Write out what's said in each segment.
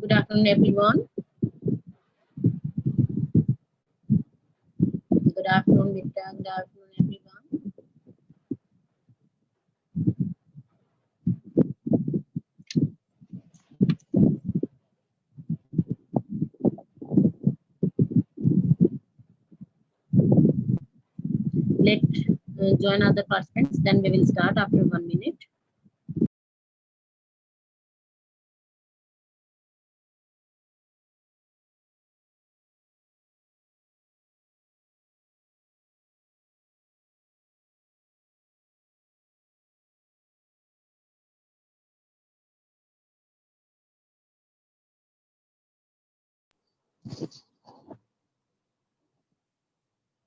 Good afternoon, everyone. Good afternoon, Vita. Good afternoon, everyone. Let join other participants. Then we will start after 1 minute.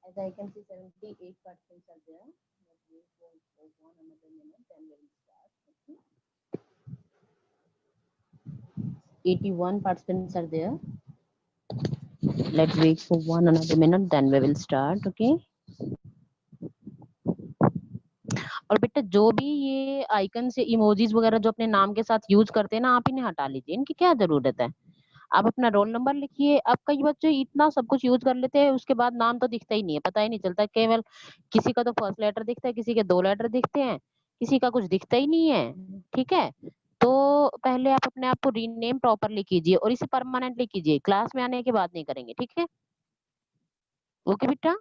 As I can see, 78 participants are there. Let's wait for one another minute, then we will start. Okay. 81 participants are there. Let's wait for one another minute, then we will start. Okay. और बेटा जो भी ये icon से emojis वगैरह जो अपने नाम के साथ यूज करते हैं ना, आप इन्हें हटा लीजिए, इनकी क्या जरूरत है। आप अपना रोल नंबर लिखिए। अब कई बच्चे इतना सब कुछ यूज कर लेते हैं, उसके बाद नाम तो दिखता ही नहीं है, पता ही नहीं चलता। केवल किसी का तो फर्स्ट लेटर दिखता है, किसी के 2 लेटर दिखते हैं, किसी का कुछ दिखता ही नहीं है। ठीक है, तो पहले आप अपने आप को रीनेम प्रॉपरली कीजिए और इसे परमानेंटली कीजिए। क्लास में आने के बाद नहीं करेंगे, ठीक है। ओके बेटा।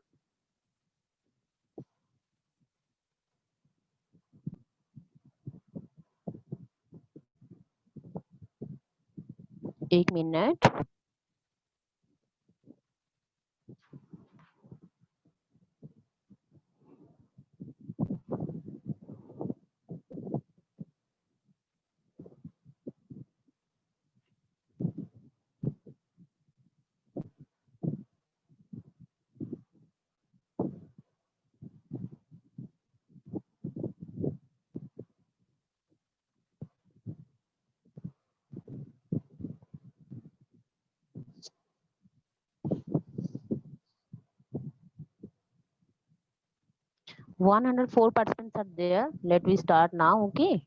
एक minute. One hundred four participants are there. Let we start now. Okay.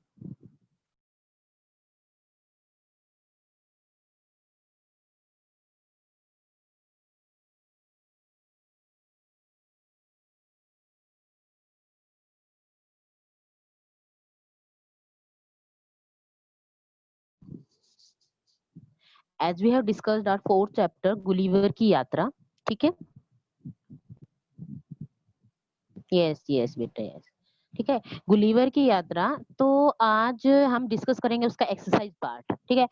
As we have discussed our 4th chapter, Gulliver की यात्रा, ठीक है। यस बेटा, यस, ठीक है। गुलीवर की यात्रा, तो आज हम डिस्कस करेंगे उसका एक्सरसाइज पार्ट, ठीक है।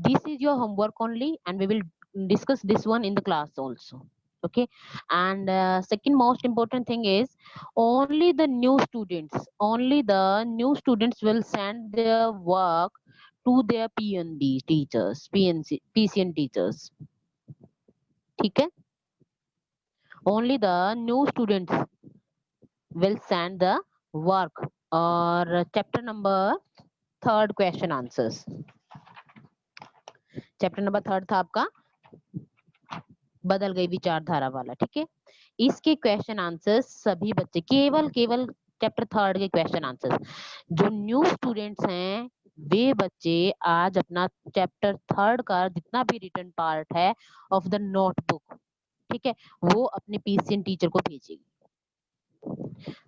This is your homework only and we will discuss this one in the class also, okay. And second most important thing is only the new students will send their work to their PND teachers, PCN teachers, ठीक है। only the new students will send the work or chapter number 3rd question answers। Chapter number 3rd था आपका बदल गई विचारधारा वाला, ठीक है। इसके क्वेश्चन आंसर्स सभी बच्चे केवल चैप्टर 3rd के क्वेश्चन आंसर्स जो न्यू स्टूडेंट्स हैं वे बच्चे आज अपना चैप्टर 3rd का जितना भी रिटन पार्ट है ऑफ द नोटबुक, ठीक है, वो अपने पीसीएन टीचर को भेजेगी।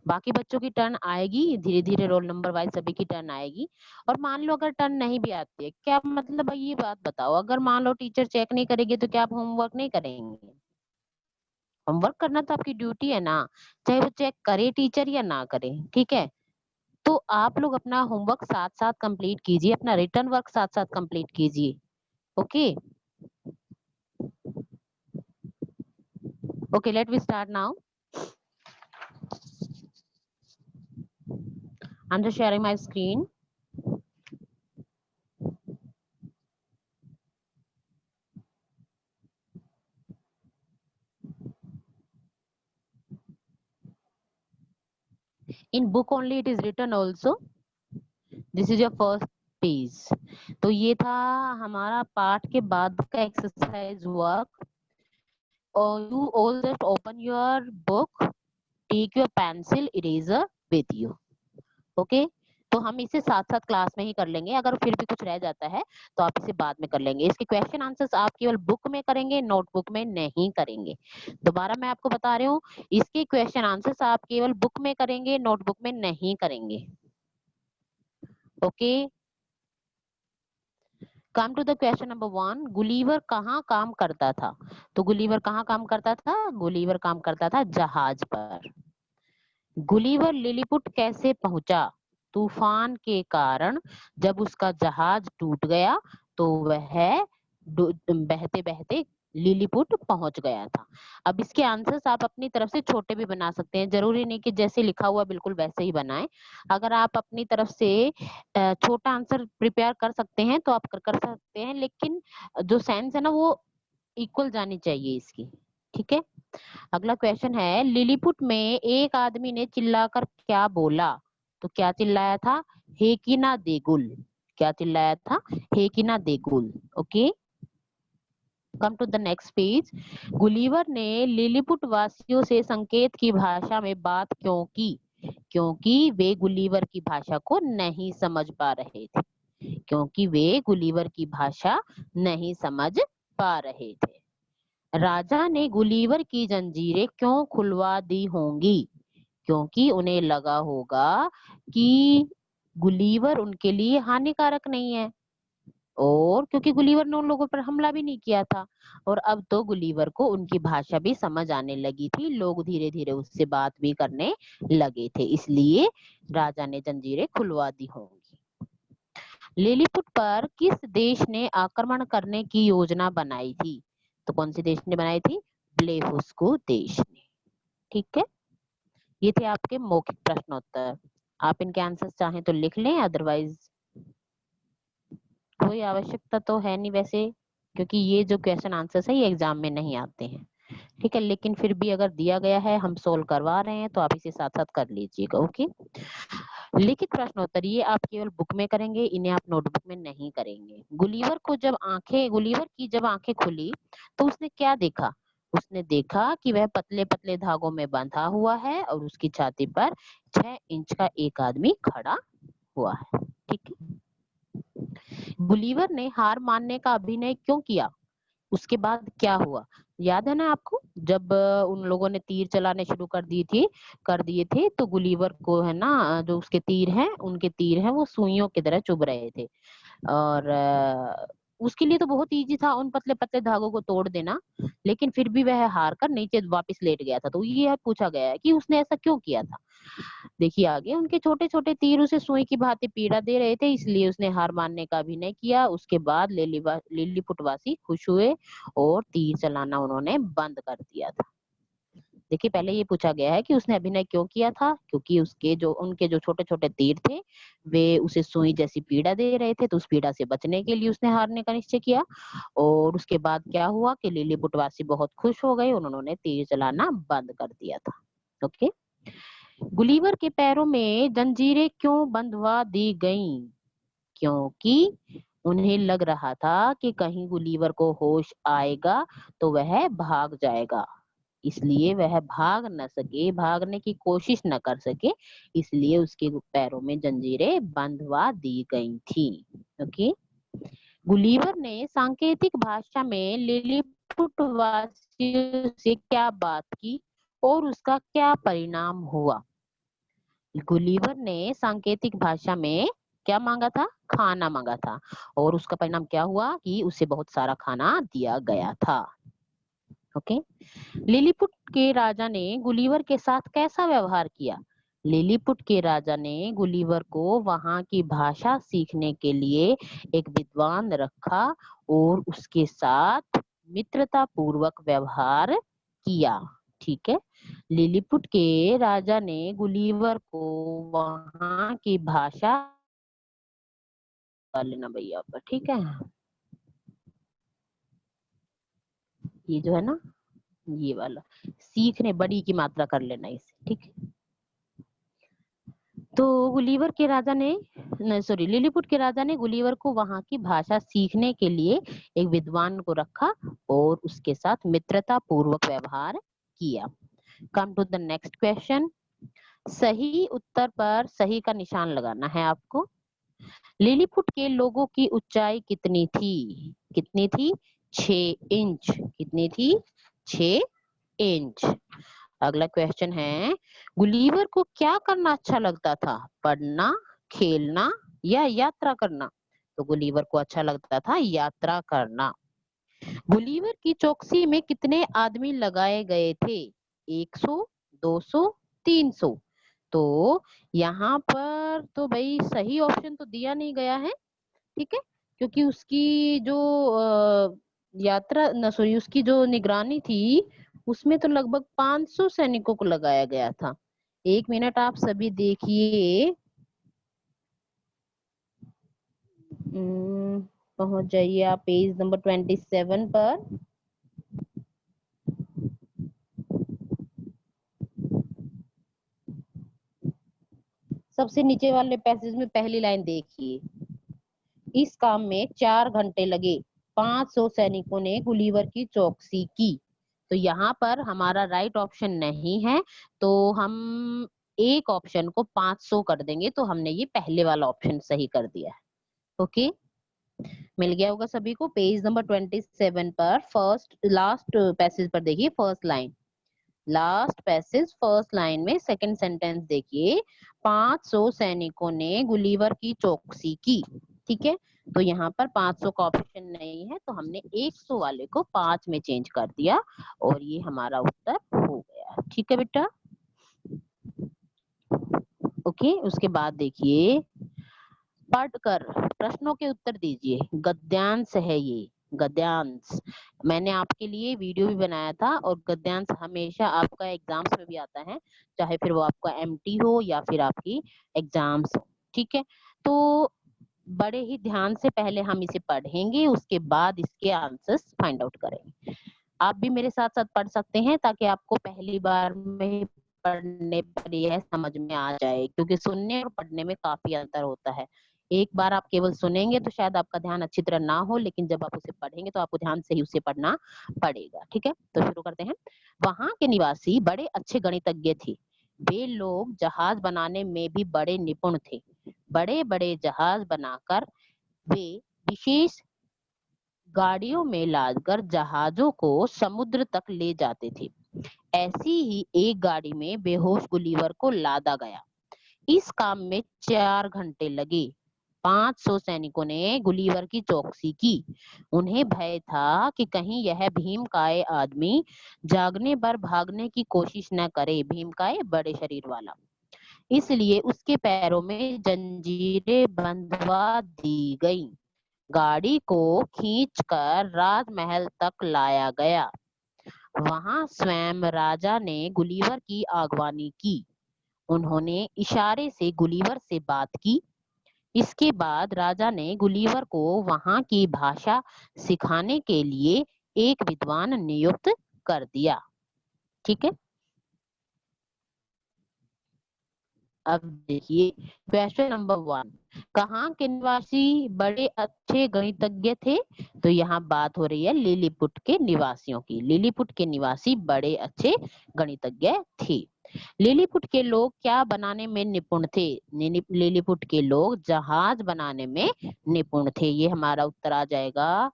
बाकी बच्चों की टर्न आएगी धीरे धीरे, रोल नंबर वाइज सभी की टर्न आएगी। और मान लो अगर टर्न नहीं भी आती है, क्या मतलब भाई ये बात बताओ, अगर मान लो टीचर चेक नहीं करेगी तो क्या आप होमवर्क नहीं करेंगे? होमवर्क करना तो आपकी ड्यूटी है ना, चाहे वो चेक करे टीचर या ना करे, ठीक है। तो आप लोग अपना होमवर्क साथ साथ कंप्लीट कीजिए, अपना रिटर्न वर्क साथ साथ कंप्लीट कीजिए। Okay okay, let we start now. I'm just sharing my screen. In book only it is written also. This is your first page. तो ये था हमारा पाठ के बाद का एक्सरसाइज वर्क। और you all just open your book, take your pencil eraser with you. Okay तो हम इसे साथ साथ क्लास में ही कर लेंगे। अगर फिर भी कुछ रह जाता है तो आप इसे बाद में कर लेंगे। इसके क्वेश्चन आंसर्स आप केवल बुक में करेंगे, नोटबुक में नहीं करेंगे। दोबारा मैं आपको बता रही हूँ, इसके क्वेश्चन आंसर्स आप केवल बुक में करेंगे, नोटबुक में नहीं करेंगे। Okay, come to the question number 1। Gulliver कहाँ काम करता था? तो गुलीवर कहाँ काम करता था? गुलीवर काम करता था जहाज पर। गुलीवर लिलीपुट कैसे पहुंचा? तूफान के कारण जब उसका जहाज टूट गया तो वह बहते बहते लिलीपुट पहुंच गया था। अब इसके आंसर्स आप अपनी तरफ से छोटे भी बना सकते हैं, जरूरी नहीं कि जैसे लिखा हुआ बिल्कुल वैसे ही बनाएं। अगर आप अपनी तरफ से छोटा आंसर प्रिपेयर कर सकते हैं तो आप कर सकते हैं, लेकिन जो सेंस है ना वो इक्वल जानी चाहिए इसकी। ठीक है, अगला क्वेश्चन है, लिलीपुट में एक आदमी ने चिल्लाकर क्या बोला? तो क्या चिल्लाया था? हे की ना देगुल। क्या चिल्लाया था? हे की ना देगुल। Okay, come to the next page. Gulliver ने लिलीपुट वासियों से संकेत की भाषा में बात क्यों की? क्योंकि वे गुलीवर की भाषा को नहीं समझ पा रहे थे। क्योंकि वे गुलीवर की भाषा नहीं समझ पा रहे थे। राजा ने गुलीवर की जंजीरें क्यों खुलवा दी होंगी? क्योंकि उन्हें लगा होगा कि गुलीवर उनके लिए हानिकारक नहीं है, और क्योंकि गुलीवर ने उन लोगों पर हमला भी नहीं किया था, और अब तो गुलीवर को उनकी भाषा भी समझ आने लगी थी, लोग धीरे धीरे उससे बात भी करने लगे थे, इसलिए राजा ने जंजीरें खुलवा दी होंगी। लिलीपुट पर किस देश ने आक्रमण करने की योजना बनाई थी? तो कौन सी देश ने बनाई थी? ब्लेफुस्को देश ने। ठीक है, ये थे आपके मौखिक प्रश्नोत्तर। आप इनके आंसर्स चाहें तो लिख लें, अदरवाइज कोई आवश्यकता तो है नहीं वैसे, क्योंकि ये जो क्वेश्चन आंसर्स है ये एग्जाम में नहीं आते हैं। ठीक है, लेकिन फिर भी अगर दिया गया है, हम सोल्व करवा रहे हैं, तो आप इसे साथ साथ कर लीजिएगा। ओके, लिखित प्रश्नोत्तर ये आप केवल बुक में करेंगे, इन्हें आप नोटबुक में नहीं करेंगे। गुलीवर की जब आंखें खुली तो उसने क्या देखा? उसने देखा कि वह पतले पतले धागों में बंधा हुआ है और उसकी छाती पर 6 इंच का एक आदमी खड़ा हुआ है। ठीक है, गुलीवर ने हार मानने का अभिनय क्यों किया? उसके बाद क्या हुआ? याद है ना आपको, जब उन लोगों ने तीर चलाने शुरू कर दिए थे, तो गुलीवर को है ना, जो उसके तीर हैं, उनके तीर हैं वो सुइयों की तरह चुभ रहे थे, और उसके लिए तो बहुत इजी था उन पतले पतले धागों को तोड़ देना, लेकिन फिर भी वह हार कर नीचे वापस लेट गया था। तो ये पूछा गया है कि उसने ऐसा क्यों किया था। देखिए आगे, उनके छोटे छोटे तीर उसे सुई की भांति पीड़ा दे रहे थे, इसलिए उसने हार मानने का अभिनय किया। उसके बाद लिलीपुटवासी खुश हुए और तीर चलाना उन्होंने बंद कर दिया था। देखिए, पहले ये पूछा गया है कि उसने अभिनय क्यों किया था, क्योंकि उनके जो छोटे छोटे तीर थे वे उसे सुई जैसी पीड़ा दे रहे थे, तो उस पीड़ा से बचने के लिए उसने हारने का निश्चय किया। और उसके बाद क्या हुआ कि लिलीपुटवासी बहुत खुश हो गए, उन्होंने तीर चलाना बंद कर दिया था। ओके, गुलीवर के पैरों में जंजीरें क्यों बंधवा दी गईं? क्योंकि उन्हें लग रहा था कि कहीं गुलीवर को होश आएगा तो वह भाग जाएगा, इसलिए वह भागने की कोशिश न कर सके, इसलिए उसके पैरों में जंजीरें बंधवा दी गई थी। ओके, गुलीवर ने सांकेतिक भाषा में लिलीपुट वासियों से क्या बात की और उसका क्या परिणाम हुआ? गुलीवर ने सांकेतिक भाषा में क्या मांगा था? खाना मांगा था, और उसका परिणाम क्या हुआ कि उसे बहुत सारा खाना दिया गया था। ओके, लिलीपुट के राजा ने गुलीवर के साथ कैसा व्यवहार किया? लिलीपुट के राजा ने गुलीवर को वहां की भाषा सीखने के लिए एक विद्वान रखा और उसके साथ मित्रता पूर्वक व्यवहार किया। ठीक है, लिलीपुट के राजा ने गुलीवर को वहां की भाषा लेना भैया पर। ठीक है, ये जो है ना, ये वाला सीखने बड़ी की मात्रा कर लेना इसे। ठीक है, तो गुलीवर के राजा ने सॉरी लिलीपुट के राजा ने गुलीवर को वहां की भाषा सीखने के लिए एक विद्वान को रखा और उसके साथ मित्रता पूर्वक व्यवहार किया। Come to the next question. सही उत्तर पर सही का निशान लगाना है आपको। लिलीपुट के लोगों की ऊंचाई कितनी थी? कितनी थी? 6 इंच। कितनी थी? 6 इंच। अगला क्वेश्चन है, गुलीवर को क्या करना अच्छा लगता था? पढ़ना, खेलना या यात्रा करना? तो गुलीवर को अच्छा लगता था यात्रा करना। गुलीवर की चौकसी में कितने आदमी लगाए गए थे? 100, 200, 300? तो यहाँ पर तो भाई सही ऑप्शन तो दिया नहीं गया है, ठीक है, क्योंकि उसकी जो यात्रा न सॉरी उसकी जो निगरानी थी उसमें तो लगभग 500 सैनिकों को लगाया गया था। एक मिनट आप सभी देखिए, पहुंच जाइए आप पेज नंबर 27 पर। सबसे नीचे वाले पैसेज में पहली लाइन देखिए, इस काम में 4 घंटे लगे, 500 सैनिकों ने गुलीवर की चौकसी की। तो यहाँ पर हमारा राइट ऑप्शन नहीं है, तो हम एक ऑप्शन को 500 कर देंगे, तो हमने ये पहले वाला ऑप्शन सही कर दिया है। ओके, मिल गया होगा सभी को। पेज नंबर 27 पर फर्स्ट लास्ट पैसेज पर देखिए, first line, last passage first line में सेकंड सेंटेंस देखिए, 500 सैनिकों ने गुलीवर की चौकसी की। ठीक है, तो यहाँ पर 500 का ऑप्शन नहीं है, तो हमने 100 वाले को 5 में चेंज कर दिया और ये हमारा उत्तर हो गया। ठीक है बेटा, ओके। उसके बाद देखिए, पढ़कर प्रश्नों के उत्तर दीजिए। गद्यांश है ये, गद्यांश। मैंने आपके लिए वीडियो भी बनाया था, और गद्यांश हमेशा आपका एग्जाम्स में भी आता है, चाहे फिर वो आपका एमटी हो या फिर आपकी एग्जाम्स हो। ठीक है, तो बड़े ही ध्यान से पहले हम इसे पढ़ेंगे, उसके बाद इसके आंसर्स फाइंड आउट करेंगे। आप भी मेरे साथ साथ पढ़ सकते हैं, ताकि आपको पहली बार में पढ़ने पर यह समझ में आ जाए, क्योंकि सुनने और पढ़ने में काफी अंतर होता है। एक बार आप केवल सुनेंगे तो शायद आपका ध्यान अच्छी तरह ना हो, लेकिन जब आप उसे पढ़ेंगे तो आपको ध्यान से ही उसे पढ़ना पड़ेगा। ठीक है, तो शुरू करते हैं। वहां के निवासी बड़े अच्छे गणितज्ञ थे। वे लोग जहाज बनाने में भी बड़े निपुण थे। बड़े बड़े जहाज बनाकर वे विशेष गाड़ियों में लादकर जहाजों को समुद्र तक ले जाते थे। ऐसी ही एक गाड़ी में बेहोश गुलीवर को लादा गया। इस काम में 4 घंटे लगे। 500 सैनिकों ने गुलीवर की चौकसी की। उन्हें भय था कि कहीं यह भीमकाय आदमी जागने पर भागने की कोशिश न करे। भीमकाय बड़े शरीर वाला, इसलिए उसके पैरों में जंजीरें बंधवा दी गई। गाड़ी को खींचकर राजमहल तक लाया गया। वहां स्वयं राजा ने गुलीवर की आगवानी की। उन्होंने इशारे से गुलीवर से बात की। इसके बाद राजा ने गुलीवर को वहां की भाषा सिखाने के लिए एक विद्वान नियुक्त कर दिया। ठीक है, अब देखिए क्वेश्चन नंबर 1, कहाँ के निवासी बड़े अच्छे गणितज्ञ थे? तो यहाँ बात हो रही है लिलीपुट के निवासियों की। लिलीपुट के निवासी बड़े अच्छे गणितज्ञ थे। लिलीपुट के लोग क्या बनाने में निपुण थे? लिलीपुट के लोग जहाज बनाने में निपुण थे। ये हमारा उत्तर आ जाएगा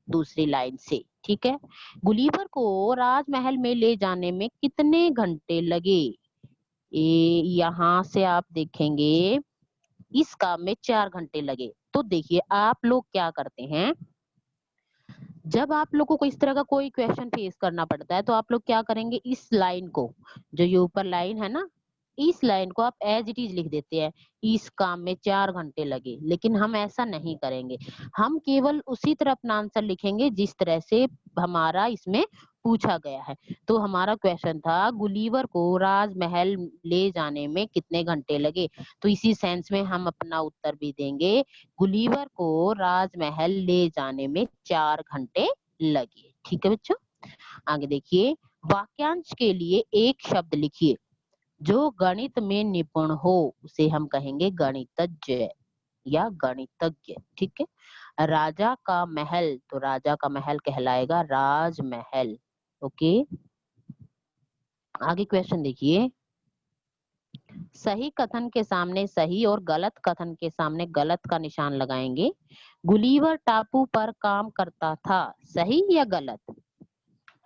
दूसरी लाइन से। ठीक है, गुलीवर को राजमहल में ले जाने में कितने घंटे लगे? यहाँ से आप देखेंगे इस काम में 4 घंटे लगे। तो देखिए आप लोग क्या करते हैं, जब आप लोगों को इस तरह का कोई क्वेश्चन फेस करना पड़ता है तो आप लोग क्या करेंगे, इस लाइन को, जो ये ऊपर लाइन है ना, इस लाइन को आप एज इट इज लिख देते हैं, इस काम में 4 घंटे लगे। लेकिन हम ऐसा नहीं करेंगे, हम केवल उसी तरह अपना आंसर लिखेंगे जिस तरह से हमारा इसमें पूछा गया है। तो हमारा क्वेश्चन था गुलीवर को राजमहल ले जाने में कितने घंटे लगे, तो इसी सेंस में हम अपना उत्तर भी देंगे, गुलीवर को राजमहल ले जाने में 4 घंटे लगे। ठीक है बच्चों, आगे देखिए, वाक्यांश के लिए एक शब्द लिखिए। जो गणित में निपुण हो उसे हम कहेंगे गणितज्ञ या गणितज्ञ। ठीक है, राजा का महल, तो राजा का महल कहलाएगा राजमहल। ओके, आगे क्वेश्चन देखिए, सही कथन के सामने सही और गलत कथन के सामने गलत का निशान लगाएंगे। गुलीवर टापू पर काम करता था, सही या गलत?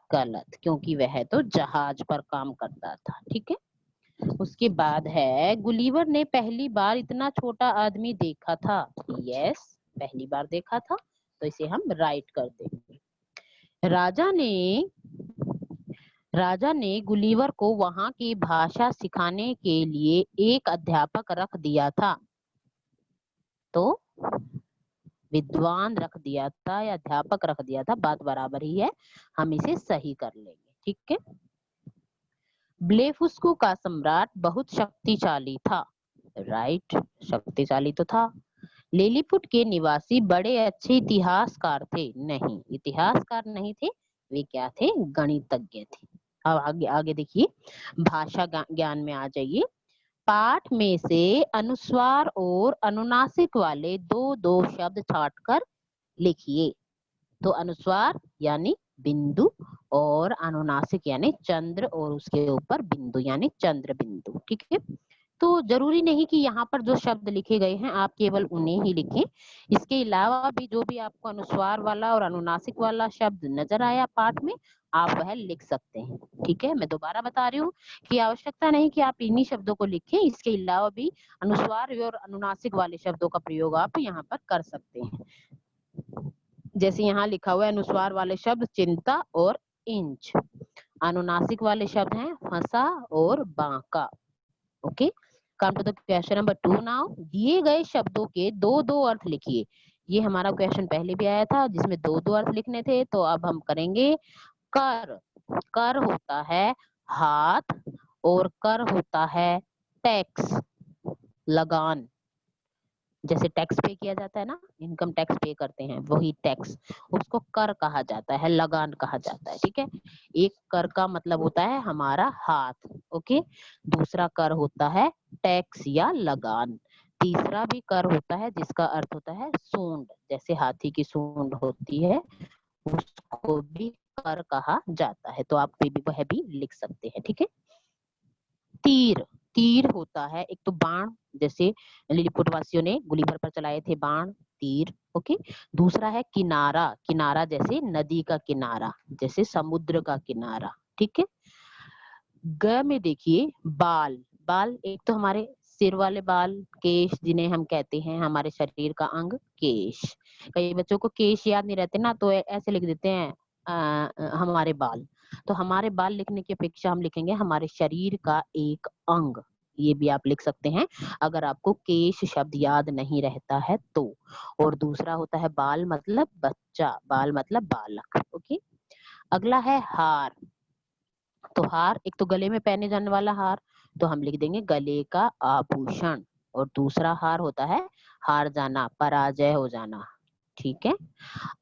गलत, क्योंकि वह तो जहाज पर काम करता था। ठीक है। उसके बाद है, गुलीवर ने पहली बार इतना छोटा आदमी देखा था। यस, पहली बार देखा था, तो इसे हम राइट कर देंगे। राजा ने गुलीवर को वहां की भाषा सिखाने के लिए एक अध्यापक रख दिया था। तो विद्वान रख दिया था या अध्यापक रख दिया था, बात बराबर ही है, हम इसे सही कर लेंगे। ठीक है। ब्लेफुस्कु का सम्राट बहुत शक्तिशाली था। राइट, शक्तिशाली तो था। लिलीपुट के निवासी बड़े अच्छे इतिहासकार थे। नहीं, इतिहासकार नहीं थे, वे क्या थे? गणितज्ञ थे। अब आगे आगे देखिए, भाषा ज्ञान में आ जाइए। पाठ में से अनुस्वार और अनुनासिक वाले दो दो शब्द छांटकर लिखिए। तो अनुस्वार यानी बिंदु और अनुनासिक यानी चंद्र और उसके ऊपर बिंदु यानी चंद्र बिंदु। ठीक है। तो जरूरी नहीं कि यहाँ पर जो शब्द लिखे गए हैं आप केवल उन्हें ही लिखें, इसके अलावा भी जो भी आपको अनुस्वार वाला और अनुनासिक वाला शब्द नजर आया पाठ में, आप वह लिख सकते हैं। ठीक है। मैं दोबारा बता रही हूँ कि आवश्यकता नहीं कि आप इन्हीं शब्दों को लिखें, इसके अलावा भी अनुस्वार और अनुनासिक वाले शब्दों का प्रयोग आप यहाँ पर कर सकते हैं। जैसे यहाँ लिखा हुआ है, अनुस्वार वाले शब्द चिंता और इंच, अनुनासिक वाले शब्द हैं फंसा और बांका। Okay, come to the question number 2 now. दिए गए शब्दों के दो दो अर्थ लिखिए। ये हमारा क्वेश्चन पहले भी आया था जिसमें दो दो अर्थ लिखने थे, तो अब हम करेंगे कर। कर होता है हाथ और कर होता है टैक्स, लगान। जैसे टैक्स पे किया जाता है ना, इनकम टैक्स पे करते हैं, वही टैक्स, उसको कर कहा जाता है, लगान कहा जाता है। ठीक है। एक कर का मतलब होता है हमारा हाथ। ओके, दूसरा कर होता है टैक्स या लगान। तीसरा भी कर होता है जिसका अर्थ होता है सूंड, जैसे हाथी की सूंड होती है, उसको भी कर कहा जाता है। तो आप भी वह भी लिख सकते हैं। ठीक है। तीर, तीर होता है एक तो बाण, जैसे लिलीपुट वासियों ने गुलीवर पर चलाए थे बाण, तीर। ओके। दूसरा है किनारा, किनारा जैसे नदी का किनारा, जैसे समुद्र का किनारा। ठीक है। ग में देखिए बाल, बाल एक तो हमारे सिर वाले बाल, केश जिन्हें हम कहते हैं हमारे शरीर का अंग केश। कई बच्चों को केश याद नहीं रहते ना, तो ऐसे लिख देते हैं हमारे बाल। तो हमारे बाल लिखने की अपेक्षा हम लिखेंगे हमारे शरीर का एक अंग, ये भी आप लिख सकते हैं अगर आपको केश शब्द याद नहीं रहता है तो। और दूसरा होता है बाल मतलब बच्चा, बाल मतलब बालक। ओके। अगला है हार। तो हार एक तो गले में पहने जाने वाला हार, तो हम लिख देंगे गले का आभूषण। और दूसरा हार होता है हार जाना, पराजय हो जाना। ठीक है।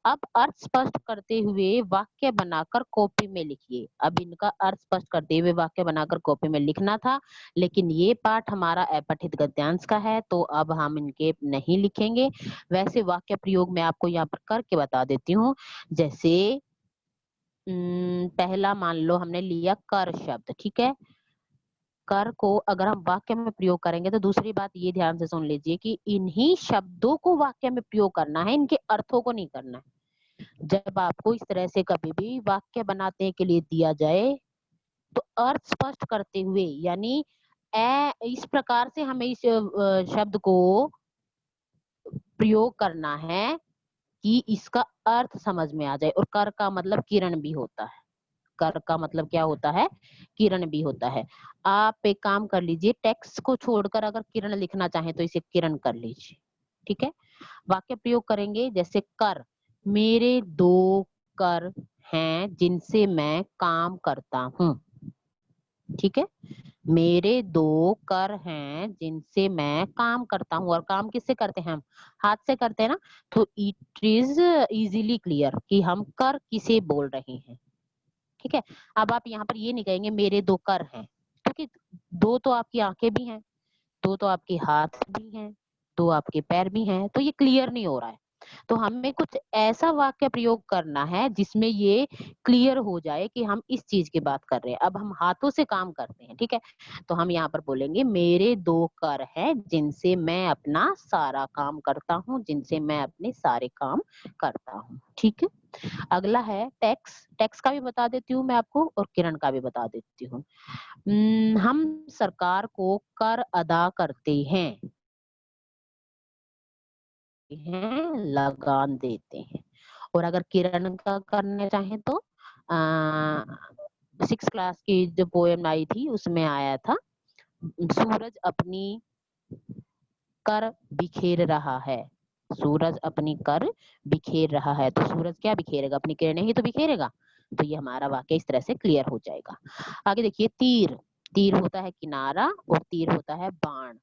अब अर्थ स्पष्ट करते हुए वाक्य बनाकर कॉपी में लिखिए। अब इनका अर्थ स्पष्ट करते हुए वाक्य बनाकर कॉपी में लिखना था, लेकिन ये पाठ हमारा अपठित गद्यांश का है, तो अब हम इनके नहीं लिखेंगे। वैसे वाक्य प्रयोग मैं आपको यहाँ पर करके बता देती हूँ। जैसे पहला मान लो हमने लिया कर शब्द। ठीक है। कर को अगर हम वाक्य में प्रयोग करेंगे, तो दूसरी बात ये ध्यान से सुन लीजिए कि इन्हीं शब्दों को वाक्य में प्रयोग करना है, इनके अर्थों को नहीं करना है। जब आपको इस तरह से कभी भी वाक्य बनाने के लिए दिया जाए, तो अर्थ स्पष्ट करते हुए, यानी इस प्रकार से हमें इस शब्द को प्रयोग करना है कि इसका अर्थ समझ में आ जाए। और कर का मतलब किरण भी होता है, कर का मतलब क्या होता है? किरण भी होता है। आप एक काम कर लीजिए, टेक्स्ट को छोड़कर अगर किरण लिखना चाहें तो इसे किरण कर लीजिए। ठीक है। वाक्य प्रयोग करेंगे जैसे कर, मेरे दो कर हैं जिनसे मैं काम करता हूँ। ठीक है। मेरे दो कर हैं जिनसे मैं काम करता हूँ। और काम किससे करते हैं? हम हाथ से करते हैं ना, तो इट इज इजीली क्लियर कि हम कर किसे बोल रहे हैं। ठीक है। अब आप यहाँ पर ये नहीं कहेंगे मेरे दो कर हैं, क्योंकि दो तो आपकी आंखें भी हैं, दो तो आपके हाथ भी हैं, दो आपके पैर भी हैं, तो ये क्लियर नहीं हो रहा है। तो हमें कुछ ऐसा वाक्य प्रयोग करना है जिसमें ये क्लियर हो जाए कि हम इस चीज की बात कर रहे हैं। अब हम हाथों से काम करते हैं, ठीक है, तो हम यहाँ पर बोलेंगे मेरे 2 कर हैं जिनसे मैं अपना सारा काम करता हूँ, जिनसे मैं अपने सारे काम करता हूँ, ठीक है। अगला है टैक्स। टैक्स का भी बता देती हूँ मैं आपको और किरण का भी बता देती हूँ। हम सरकार को कर अदा करते हैं, लगान देते हैं। और अगर किरण का करना चाहे तो 6 क्लास की जो पोएम आई थी उसमें आया था, सूरज अपनी कर बिखेर रहा है, सूरज अपनी कर बिखेर रहा है, तो सूरज क्या बिखेरेगा, अपनी किरणें ही तो बिखेरेगा। तो ये हमारा वाक्य इस तरह से क्लियर हो जाएगा। आगे देखिए तीर। तीर होता है किनारा और तीर होता है बाण।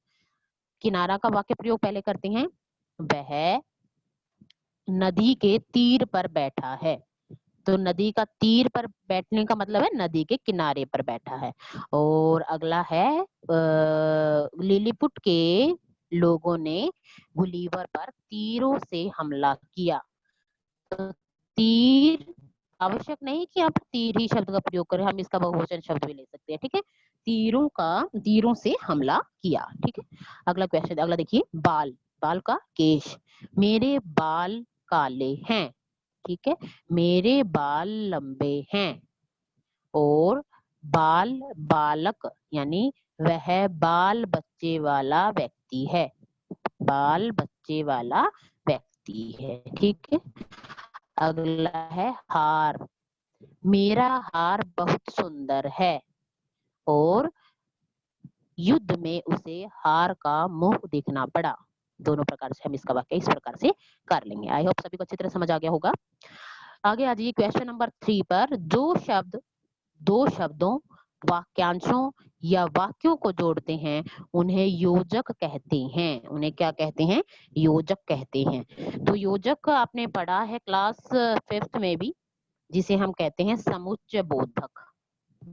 किनारा का वाक्य प्रयोग पहले करते हैं, वह नदी के तीर पर बैठा है। तो नदी का तीर पर बैठने का मतलब है नदी के किनारे पर बैठा है। और अगला है लिलीपुट के लोगों ने गुलीवर पर तीरों से हमला किया। तो तीर आवश्यक नहीं कि आप तीर ही शब्द का प्रयोग करें, हम इसका बहुवचन शब्द भी ले सकते हैं, ठीक है। तीरों से हमला किया, ठीक है। अगला क्वेश्चन, अगला देखिए बाल। बाल का केश। मेरे बाल काले हैं, ठीक है, मेरे बाल लंबे हैं। और बाल बालक यानी वह बाल बच्चे वाला व्यक्ति है, बाल बच्चे वाला व्यक्ति है, ठीक है। अगला है हार। मेरा हार बहुत सुंदर है और युद्ध में उसे हार का मुंह देखना पड़ा। दोनों प्रकार से हम इसका वाक्य इस प्रकार से कर लेंगे। आई होप सभी को अच्छी तरह समझ आ गया होगा। आगे आ जाइए क्वेश्चन नंबर 3 पर। जो शब्द दो शब्दों, वाक्यांशों या वाक्यों को जोड़ते हैं उन्हें योजक कहते हैं। उन्हें क्या कहते हैं, योजक कहते हैं। तो योजक आपने पढ़ा है क्लास 5th में भी, जिसे हम कहते हैं समुच्चय बोधक,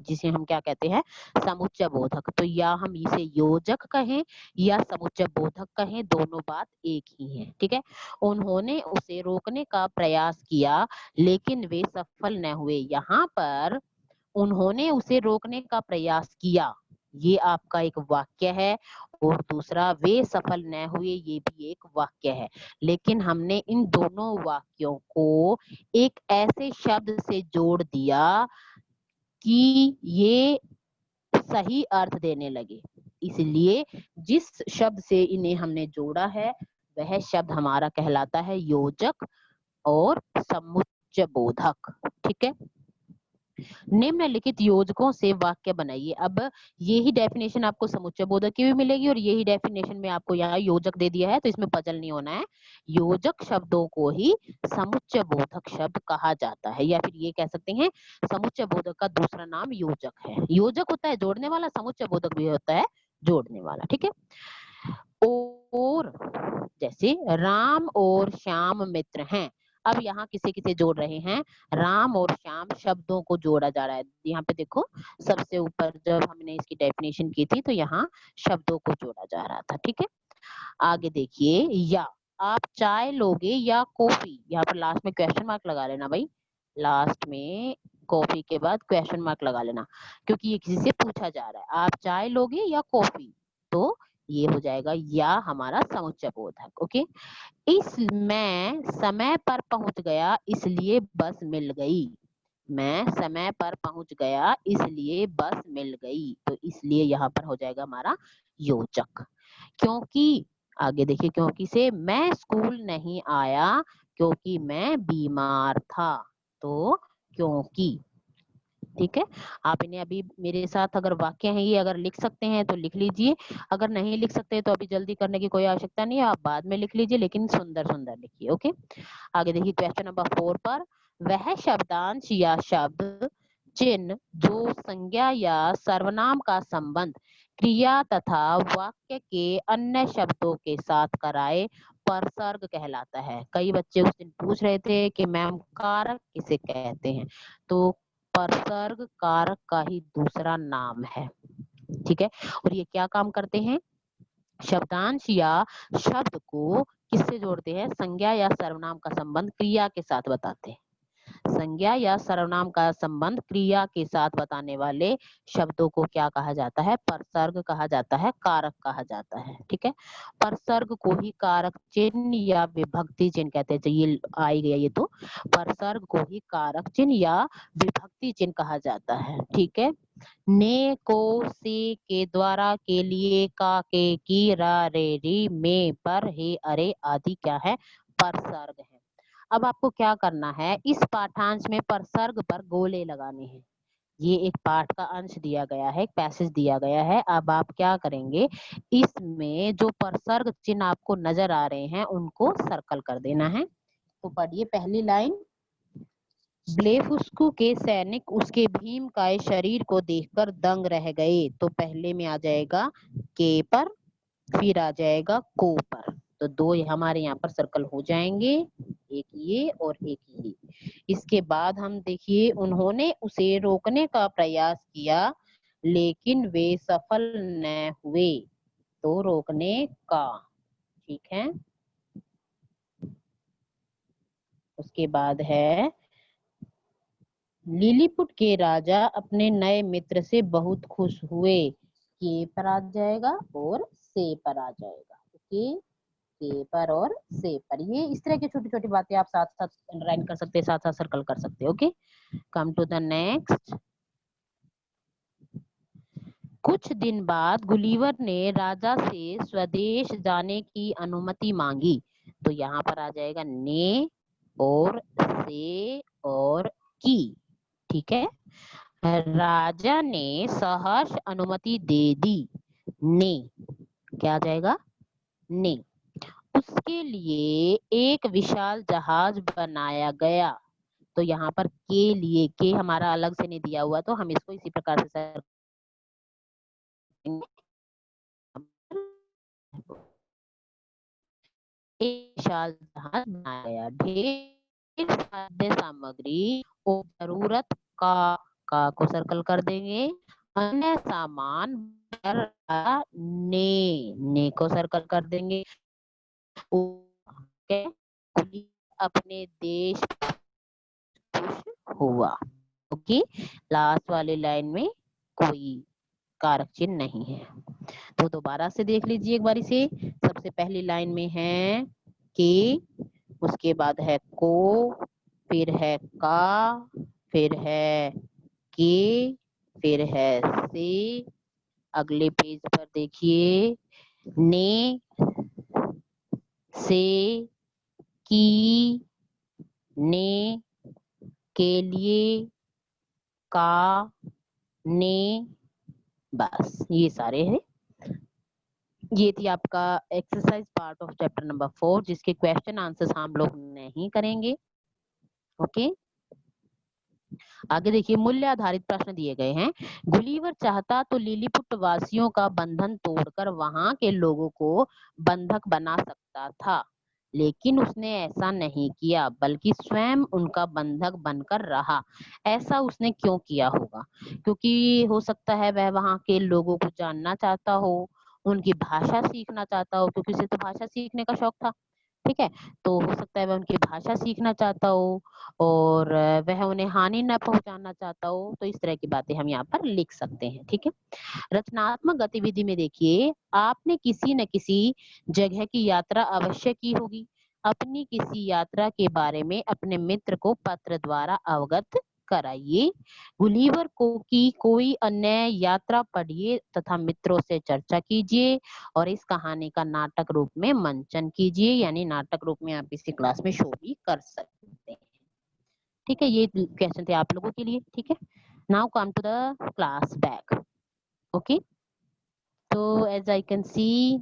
जिसे हम क्या कहते हैं, समुच्चय बोधक। तो या हम इसे योजक कहें या समुच्चय बोधक कहें, दोनों बात एक ही है, ठीक है। उन्होंने उसे रोकने का प्रयास किया लेकिन वे सफल न हुए। यहाँ पर उन्होंने उसे रोकने का प्रयास किया, ये आपका एक वाक्य है, और दूसरा वे सफल न हुए, ये भी एक वाक्य है। लेकिन हमने इन दोनों वाक्यों को एक ऐसे शब्द से जोड़ दिया कि ये सही अर्थ देने लगे। इसलिए जिस शब्द से इन्हें हमने जोड़ा है वह शब्द हमारा कहलाता है योजक और समुच्चय बोधक, ठीक है। निम्नलिखित योजकों से वाक्य बनाइए। अब यही डेफिनेशन आपको समुच्चय बोधक की भी मिलेगी और यही डेफिनेशन में आपको यहाँ योजक दे दिया है, तो इसमें पजल नहीं होना है। योजक शब्दों को ही समुच्चय बोधक शब्द कहा जाता है, या फिर ये कह सकते हैं समुच्चय बोधक का दूसरा नाम योजक है। योजक होता है जोड़ने वाला, समुच्चय बोधक भी होता है जोड़ने वाला, ठीक है। और जैसे राम और श्याम मित्र हैं, अब यहाँ किसे किसे जोड़ रहे हैं, राम और श्याम शब्दों को जोड़ा जा रहा है। यहाँ पे देखो सबसे ऊपर जब हमने इसकी डेफिनेशन की थी तो यहाँ शब्दों को जोड़ा जा रहा था, ठीक है। आगे देखिए, या आप चाय लोगे या कॉफी, यहाँ पर लास्ट में क्वेश्चन मार्क लगा लेना भाई, लास्ट में कॉफी के बाद क्वेश्चन मार्क लगा लेना, क्योंकि ये किसी से पूछा जा रहा है। आप चाय लोगे या कॉफी, तो ये हो जाएगा या हमारा समुच्चय बोधक, ओके। इस मैं समय पर पहुंच गया इसलिए बस मिल गई, मैं समय पर पहुंच गया इसलिए बस मिल गई, तो इसलिए यहाँ पर हो जाएगा हमारा योजक। क्योंकि आगे देखिए, क्योंकि से मैं स्कूल नहीं आया क्योंकि मैं बीमार था, तो क्योंकि, ठीक है। आप इन्हें अभी मेरे साथ अगर वाक्य है ये अगर लिख सकते हैं तो लिख लीजिए, अगर नहीं लिख सकते तो अभी जल्दी करने की कोई आवश्यकता नहीं है, आप बाद में लिख लीजिए, लेकिन सुंदर सुंदर लिखिए, ओके। आगे देखिए क्वेश्चन नंबर 4 पर, वह शब्दांश या शब्द चिन्ह जो संज्ञा या सर्वनाम का संबंध क्रिया तथा वाक्य के अन्य शब्दों के साथ कराए परसर्ग कहलाता है। कई बच्चे उस दिन पूछ रहे थे कि मैम कारक किसे कहते हैं, तो परसर्ग कारक का ही दूसरा नाम है, ठीक है। और ये क्या काम करते हैं, शब्दांश या शब्द को किससे जोड़ते हैं? संज्ञा या सर्वनाम का संबंध क्रिया के साथ बताते हैं। संज्ञा या सर्वनाम का संबंध क्रिया के साथ बताने वाले शब्दों को क्या कहा जाता है? परसर्ग कहा जाता है, कारक कहा जाता है। ठीक है, परसर्ग को ही कारक चिन्ह या विभक्ति चिन्ह कहते हैं। तो ये आई गया, ये तो परसर्ग को ही कारक चिन्ह या विभक्ति चिन्ह कहा जाता है। ठीक है, ने, को, से, के, द्वारा, के लिए, का, के, की, रा, रे, री, में, पर, हे, अरे आदि क्या है? परसर्ग है। अब आपको क्या करना है? इस पाठांश में परसर्ग पर गोले लगाने हैं। ये एक पाठ का अंश दिया गया है, एक पैसेज दिया गया है। अब आप क्या करेंगे? इसमें जो परसर्ग चिन्ह आपको नजर आ रहे हैं उनको सर्कल कर देना है। तो पढ़िए पहली लाइन, ब्लेफुस्कु के सैनिक उसके भीमकाय शरीर को देखकर दंग रह गए। तो पहले में आ जाएगा के पर, फिर आ जाएगा को पर। तो दो हमारे यहाँ पर सर्कल हो जाएंगे, एक ये और एक ये। इसके बाद हम देखिए, उन्होंने उसे रोकने का प्रयास किया लेकिन वे सफल न हुए। तो रोकने का, ठीक है। उसके बाद है, लिलीपुट के राजा अपने नए मित्र से बहुत खुश हुए। के पर आ जाएगा और से पर आ जाएगा। ओके, के पर और से पर। ये इस तरह की छोटी छोटी बातें आप साथ साथ अंडरलाइन कर सकते हैं, साथ साथ सर्कल कर सकते हैं। Okay, come to the next. कुछ दिन बाद गुलीवर ने राजा से स्वदेश जाने की अनुमति मांगी। तो यहाँ पर आ जाएगा ने और से और की। ठीक है, राजा ने सहर्ष अनुमति दे दी। ने क्या आ जाएगा? ने। उसके लिए एक विशाल जहाज बनाया गया। तो यहाँ पर के लिए, के हमारा अलग से नहीं दिया हुआ, तो हम इसको इसी प्रकार से सर्कल एक विशाल जहाज बनाया गया। ढेर खाद्य सामग्री और जरूरत का को सर्कल कर देंगे। अन्य सामान ने को सर्कल कर देंगे। अपने देश खुश हुआ। ओके, लास्ट वाले लाइन में कोई कारक चिन्ह नहीं है। तो दोबारा से देख लीजिए एक बारी से। सबसे पहली लाइन में है के, उसके बाद है को, फिर है का, फिर है के, फिर है से। अगले पेज पर देखिए, ने, से, की, ने, के लिए, का, ने, बस ये सारे हैं। ये थी आपका exercise part of chapter number 4, जिसके क्वेश्चन आंसर्स हम लोग नहीं करेंगे। ओके, आगे देखिए, मूल्य आधारित प्रश्न दिए गए हैं। गुलीवर चाहता तो लिलीपुट वासियों का बंधन तोड़कर वहां के लोगों को बंधक बना सकता था, लेकिन उसने ऐसा नहीं किया, बल्कि स्वयं उनका बंधक बनकर रहा। ऐसा उसने क्यों किया होगा? क्योंकि हो सकता है वह वहां के लोगों को जानना चाहता हो, उनकी भाषा सीखना चाहता हो, क्योंकि उसे तो भाषा सीखने का शौक था। ठीक है, तो हो सकता है वह उनकी भाषा सीखना चाहता हो और वह उन्हें हानि न पहुंचाना चाहता हो। तो इस तरह की बातें हम यहाँ पर लिख सकते हैं। ठीक है, रचनात्मक गतिविधि में देखिए, आपने किसी न किसी जगह की यात्रा अवश्य की होगी। अपनी किसी यात्रा के बारे में अपने मित्र को पत्र द्वारा अवगत कराइए। गुलीवर को की कोई अन्य यात्रा पढ़िए तथा मित्रों से चर्चा कीजिए और इस कहानी का नाटक रूप में मंचन कीजिए, यानी नाटक रूप में आप इसी क्लास में शो भी कर सकते हैं। ठीक है, ये क्वेश्चन थे आप लोगों के लिए। ठीक है, now come to the class back. Okay, so as I can see,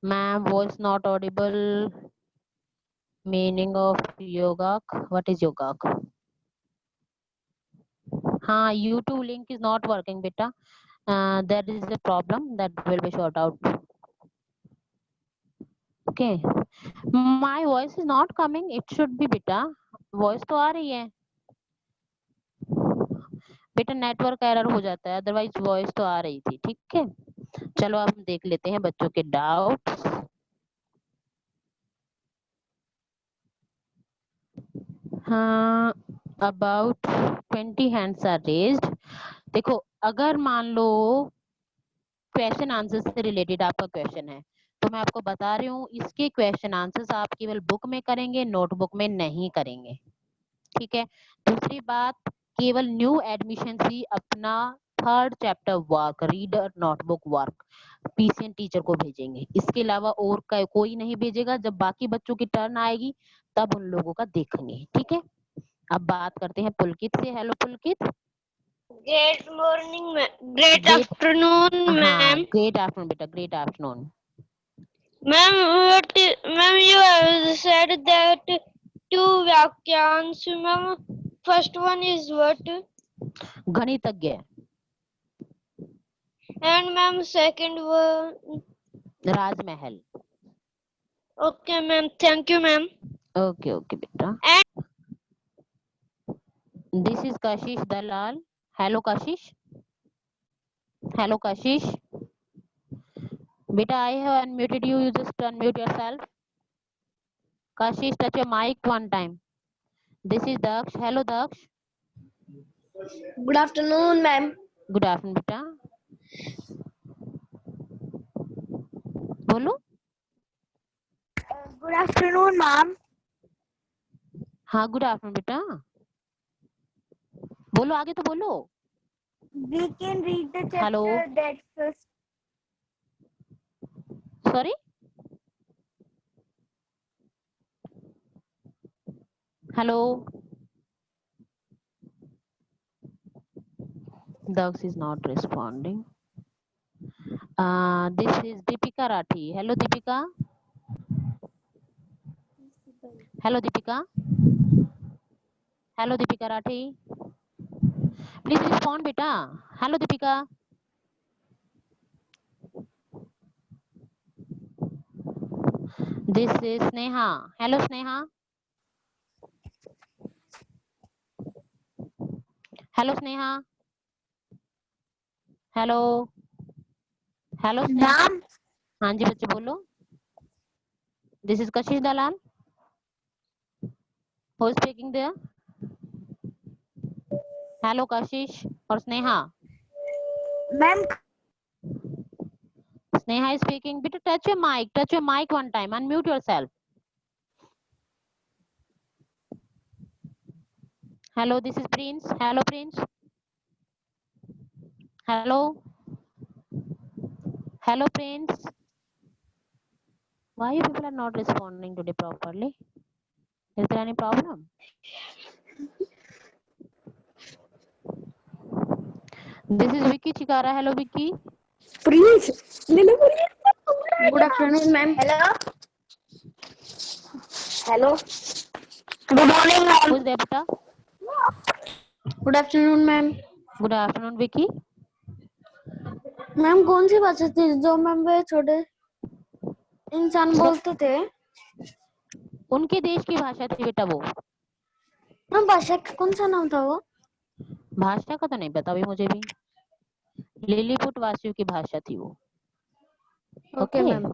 ma'am, voice not audible. Meaning of yogak? What is yogak? हाँ, YouTube link is not working, beta. There is a problem that will be sort out. Okay, my voice is not coming. It should be, beta. Voice तो आ रही है बेटा, network error हो जाता है, otherwise voice तो आ रही थी। ठीक है, चलो अब हम देख लेते हैं बच्चों के डाउट। हाँ, अबाउट 20 हैंड्स आर रेज्ड। देखो अगर मान लो क्वेश्चन आंसर से रिलेटेड आपका क्वेश्चन है तो मैं आपको बता रही हूँ इसके क्वेश्चन आंसर्स आप केवल बुक में करेंगे, नोटबुक में नहीं करेंगे, ठीक है। दूसरी बात, केवल न्यू एडमिशन ही अपना 3rd chapter work, reader notebook work PCN teacher को भेजेंगे, इसके अलावा और कोई नहीं भेजेगा। जब बाकी बच्चों की टर्न आएगी तब उन लोगों का देखेंगे, ठीक है। अब बात करते हैं पुलकित से। Hello Pulkit. Great morning ma'am, great afternoon ma'am. Great afternoon बेटा, great afternoon. Ma'am ma'am you have said that 2 वाक्यांश ma'am, first one is what गणितज्ञ। एंड मैम सेकंड वन राजमहल। Okay ma'am, thank you ma'am. Okay okay बेटा। This is Kashish Dalal. Hello Kashish. Hello कशिश बेटा, I have unmuted you, you just unmute yourself. Kashish, touch your mic one time. This is Daksh. Hello Daksh. Good afternoon ma'am. Good afternoon बेटा, बोलो। Good afternoon ma'am. हाँ good afternoon बेटा, बोलो, आगे तो बोलो। We can read the chapter Hello. that first. Sorry. Hello. Daksh is not responding. This is Deepika Rathi. Hello Deepika. Hello Deepika. Hello Deepika Rathi. Please respond बेटा। Hello Deepika. This is Sneha. Hello Sneha. Hello Sneha. Hello. Hello Sneha. Ma'am हाँ जी बच्चे बोलो। This is Kashish Dalal. Who is speaking there? Hello Kashish or Sneha. Ma'am Sneha is speaking. Better touch your mic. Touch your mic one time. Unmute yourself. Hello, this is Prince. Hello Prince. Hello. Hello Prince. Why you people are not responding today properly? Is there any problem? This is Vicky Chikara. Hello Vicky. Please ले लो। Good afternoon ma'am. Hello hello good morning ma'am. Who is there beta? Good afternoon ma'am. Good afternoon Vicky. Ma'am कौन सी भाषा थी जो ma'am वे छोटे इंसान बोलते थे? उनके देश की भाषा थी बेटा वो। मैम भाषा का कौन सा नाम था वो? भाषा का तो नहीं पता अभी मुझे भी। लिलीपुट वासियों की भाषा थी वो। Okay ma'am.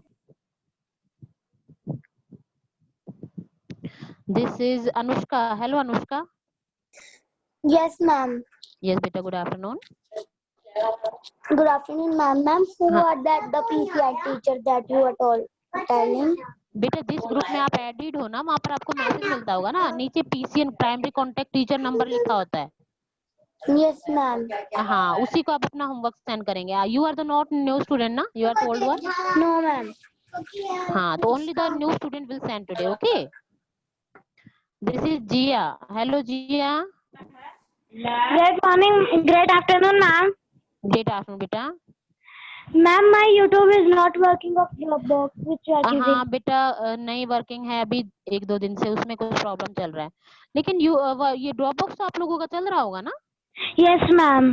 This is Anushka. Hello Anushka. Yes ma'am. Yes beta, good afternoon. Good afternoon ma'am. Ma'am who हाँ। are that the PCR teacher that you are telling? बेटा जिस ग्रुप में आप एडिड हो ना वहाँ पर आपको मैसेज मिलता होगा ना, नीचे PCN primary contact teacher number लिखा होता है। Yes ma'am. हाँ उसी को आप अपना होमवर्क सेंड करेंगे। You are the not new student ना, you are the old one. No ma'am. हाँ तो only the new student will send today, okay. This is Jiya. Hello Jiya. Great morning, great afternoon ma'am. Great afternoon बेटा। Ma'am my YouTube is not working of Dropbox which you are using. हाँ बेटा नई working है अभी 1-2 दिन से, उसमें कुछ प्रॉब्लम चल रहा है। लेकिन ये ड्रॉपबॉक्स तो आप लोगों का चल रहा होगा ना? Yes ma'am.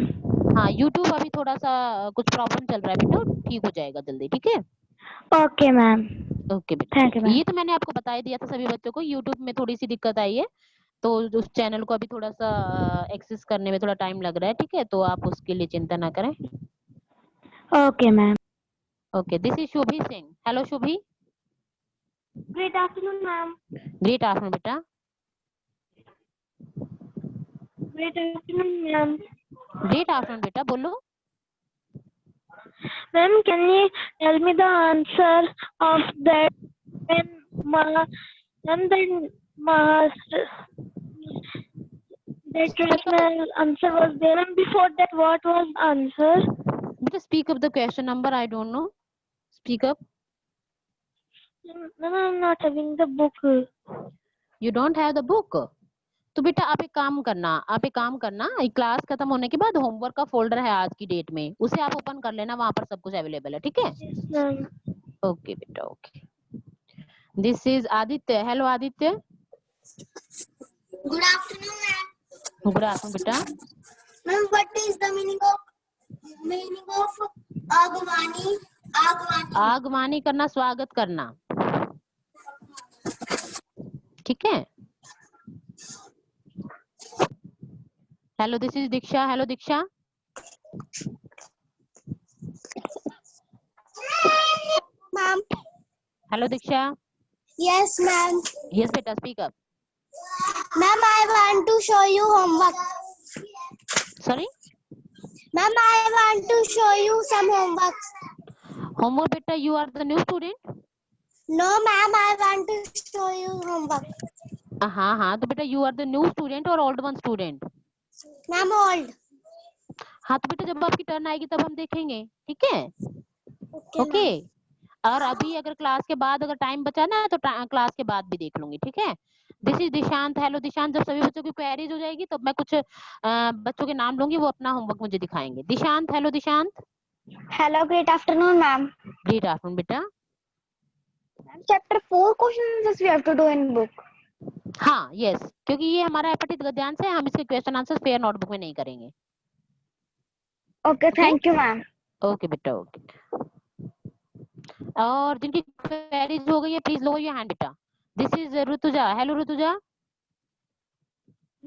हाँ यूट्यूब अभी थोड़ा सा कुछ प्रॉब्लम चल रहा है बेटा, ठीक हो जाएगा जल्दी, ठीक है। Okay ma'am. ओके बेटा। Thank you ma'am. ये तो मैंने आपको बता ही दिया था सभी बच्चों को, यूट्यूब में थोड़ी सी दिक्कत आई है तो उस चैनल को अभी थोड़ा सा एक्सेस करने में थोड़ा टाइम लग रहा है, ठीक है। तो आप उसके लिए चिंता ना करें। Okay ma'am. Okay, this is Shubhi Singh. Hello Shubhi. Great afternoon, ma'am. Great afternoon beta. Great afternoon, ma'am. Great afternoon beta, बोलो. Ma'am, can you tell me the answer of that? And then that rational answer was there, and before that, what was answer? Beta, speak up the question number. I don't know. Speak up. No, I'm not having the book. You don't have the book. तो बेटा आप एक काम करना class खत्म होने के बाद होमवर्क का फोल्डर है आज की डेट में, उसे आप ओपन कर लेना, वहां पर सब कुछ अवेलेबल है, ठीक है? Yes, ma'am. ओके बेटा, okay. This is Aditya. Hello Aditya. Good afternoon, ma'am. Good afternoon बेटा. Ma'am, what is the meaning of agwani? Agwani. आगवानी करना, स्वागत करना, ठीक है? Hello, this is Diksha. Hello Diksha. Ma'am. Hello Diksha. Yes, ma'am. Yes बेटा, speak up. Ma'am, I want to show you homework. Sorry, Ma'am, I want to show you some homework. Homework बेटा. You are the new student. No, ma'am, I want to show you homework. हाँ हाँ, तो बेटा you are the new student और old one student. Ma'am, old. हाँ तो बेटा जब आपकी टर्न आएगी तब हम देखेंगे, ठीक है? Okay, okay. ma'am. और अभी अगर क्लास के बाद अगर टाइम बचा ना तो क्लास के बाद भी देख लूंगी, ठीक है? This is Dishant. Hello Dishant. जब सभी बच्चों की क्वेरीज हो जाएगी तब मैं कुछ बच्चों के नाम लूंगी, वो अपना होमवर्क मुझे दिखाएंगे. Dishant. Hello Dishant. Hello, great afternoon, ma'am. Great afternoon बेटा. Chapter 4 questions we have to do in book. हाँ यस, क्योंकि ये हमारा अपठित गद्यांश है, हम इसके क्वेश्चन आंसर फेयर नोटबुक में नहीं करेंगे. Okay, thank you, ma'am. Okay बेटा, ओके. और जिनकी क्वेरीज हो गई है प्लीज लोअर योर हैंड बेटा. This is Rutuja. Hello Rutuja.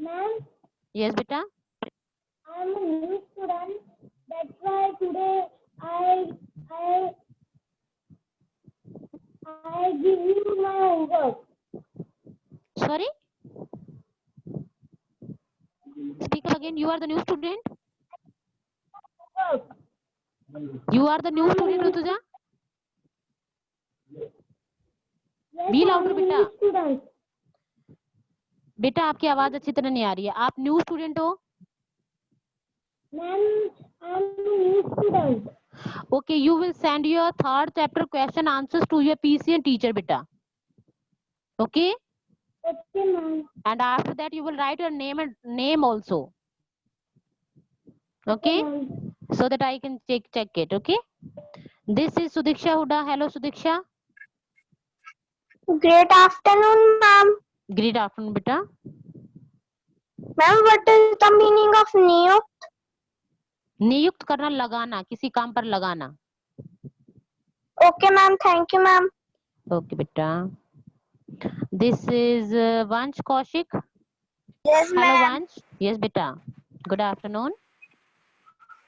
Ma'am, yes बेटा. I'm a new student. That's why today I give you my homework. Sorry? Speak up again. You are the new student? Homework. You are the new student, Rutuja? Yes, Be I'm louder, a बेटा. new student. बेटा आपकी आवाज अच्छी तरह नहीं आ रही है. आप न्यू स्टूडेंट हो? Ma'am, I'm a new student. Okay, you will send your third chapter question answers to your PC and teacher, बेटा. Okay? Okay, ma'am. And after that you will write your name also. Okay? ma'am. So that I can check it. Okay? This is Sudiksha Huda. Hello Sudiksha. Great afternoon, ma'am. Great afternoon, बेटा. Ma'am, what is the meaning of niyukt? नियुक्त करना, लगाना, किसी काम पर लगाना. Okay, ma'am. Thank you, ma'am. Okay, बेटा. This is Vansh Kaushik. Yes, Hello ma'am. Vansh. Yes बेटा. Good afternoon.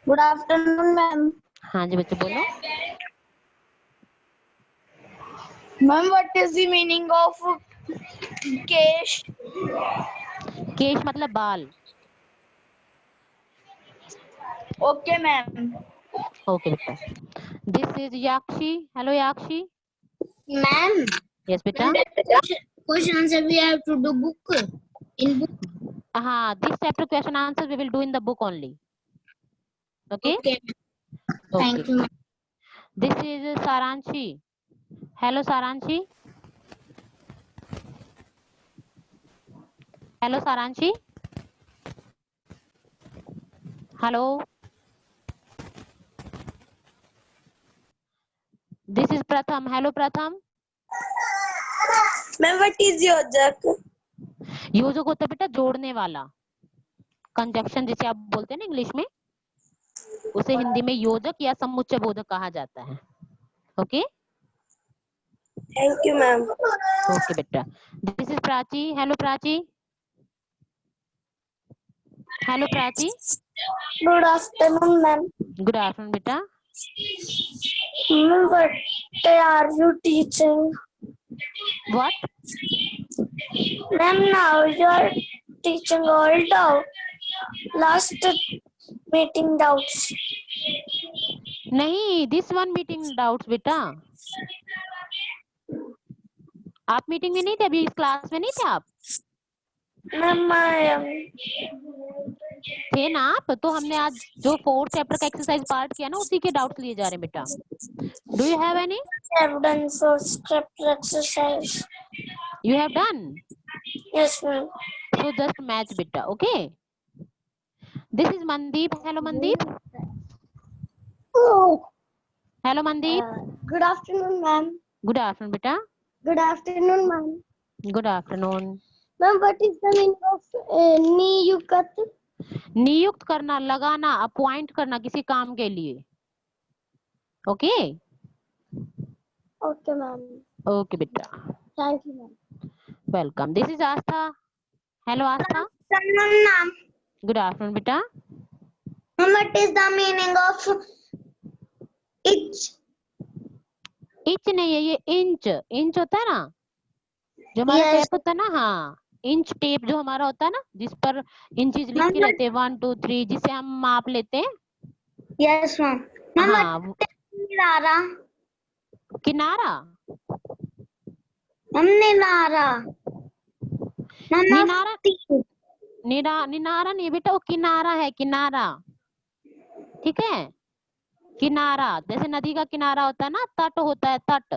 Good afternoon, ma'am. हाँ जी बच्चे बोलो. Ma'am, what is the meaning of kesh? केश मतलब बाल. Okay, ma'am. Okay बेटा. This is Yakshi. Hello Yakshi. Ma'am, Yes बेटा. question answer we have to do book in book. हाँ, this chapter question answers we will do in the book only. Okay. Okay. Thank you, ma'am. This is Saranshi. Hello Saranshi. Hello Saranshi. Hello. This is Pratham. Hello Pratham. Ma'am, what is yojak? योजक होता है बेटा जोड़ने वाला. Conjunction जिसे आप बोलते हैं ना इंग्लिश में, उसे हिंदी में योजक या समुच्चय बोधक कहा जाता है. Okay. Thank you, ma'am. Okay बेटा. This is Prachi. Hello Prachi. Hello Prachi. Good afternoon, ma'am. Good afternoon बेटा. What are you teaching? What? Ma'am, now you are teaching all doubt. Last meeting doubts. नहीं, this one meeting doubts बेटा. आप meeting में नहीं थे, अभी इस क्लास में नहीं थे आप? Ma'am, I am. थे ना आप? तो हमने आज जो 4th चैप्टर का एक्सरसाइज पार्ट किया ना, उसी के डाउट्स लिए जा रहे हैं बेटा. Do you have any? Have done for chapter exercise. You have done? Yes, ma'am. So just match beta, okay? This is Mandeep. Hello Mandeep. Oh. Hello Mandeep. Good afternoon, ma'am. Good afternoon beta. Good afternoon, ma'am. Good afternoon. Ma'am, what is the meaning of niyukat? नियुक्त करना, लगाना, appoint करना किसी काम के लिए. Okay? Okay, ma'am. Okay बेटा. Thank you, ma'am. Welcome. This is Aastha. Hello Aastha. Afternoon, ma'am. Good afternoon बेटा. What is the meaning of each? Inch नहीं है ये, इंच. इंच होता है ना जो हमारा Yes. टेप होता है ना, हाँ, इंच टेप जो हमारा होता है ना, जिस पर इंचेस लिखे रहते हैं 1 2 3, जिसे हम माप लेते हैं. Yes, ma'am. Ma'am, हाँ, what is nirara? किनारा. Ma'am, nirara. Ma'am, निनारा. tea. निनारा नहीं बेटा, वो किनारा है, किनारा. ठीक है? किनारा जैसे नदी का किनारा होता है ना, तट होता है, तट.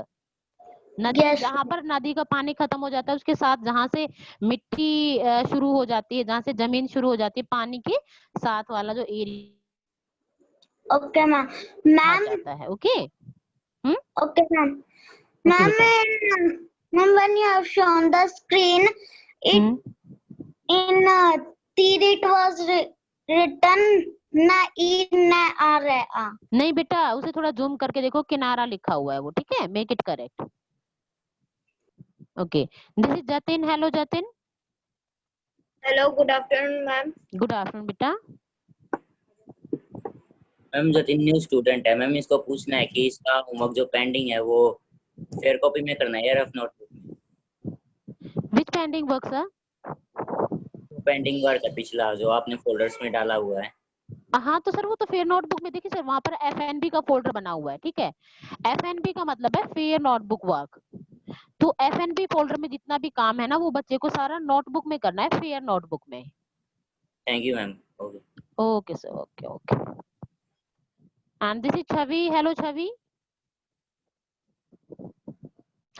नदी Yes. जहाँ पर नदी का पानी खत्म हो जाता है, उसके साथ जहाँ से मिट्टी शुरू हो जाती है, जहाँ से जमीन शुरू हो जाती है, पानी के साथ वाला जो एरिया Okay, ma'am. Ma'am. जाता है. Okay? Okay, ma'am. Ma'am, ma'am, when you have shown the screen, it in theory it was written na e na r. नहीं बेटा, उसे थोड़ा जूम करके देखो, किनारा लिखा हुआ है वो. ठीक है? Make it correct. Okay. This is Jatin. Hello Jatin. Hello, good afternoon, ma'am. Good afternoon बेटा. मैम जतिन न्यू स्टूडेंट है मैम, इसको पूछना है कि इसका होमवर्क जो पेंडिंग है वो फेयर कॉपी में करना है या रफ नोटबुक में. Which pending work sir? Pending work है पिछला जो आपने फोल्डर्स में डाला हुआ है. हाँ तो सर वो तो फेयर नोटबुक में देखिए सर, वहां पर FNB का फोल्डर बना हुआ है. ठीक है? FNB का मतलब है फेयर नोटबुक वर्क. तो FNB फोल्डर में जितना भी काम है ना, वो बच्चे को सारा नोटबुक में करना है, फेयर नोटबुक में. Thank you ma'am. Okay. Okay sir. Okay okay. And this is Chhavi. Hello Chhavi.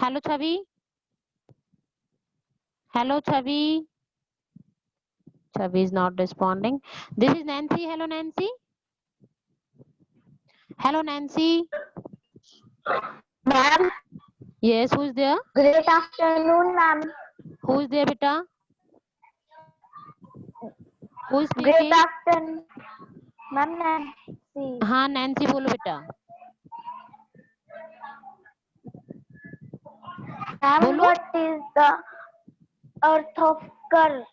Hello Chhavi. Hello Chhavi. Chavi is not responding. This is Nancy. Hello Nancy. Hello Nancy. Ma'am, Yes, who is there? good afternoon, ma'am. Who is there beta? Who is Good speaking? afternoon, ma'am. Nancy. हाँ Nancy बोलो बेटा. Ma'am, बोलो. what is the earth of कर?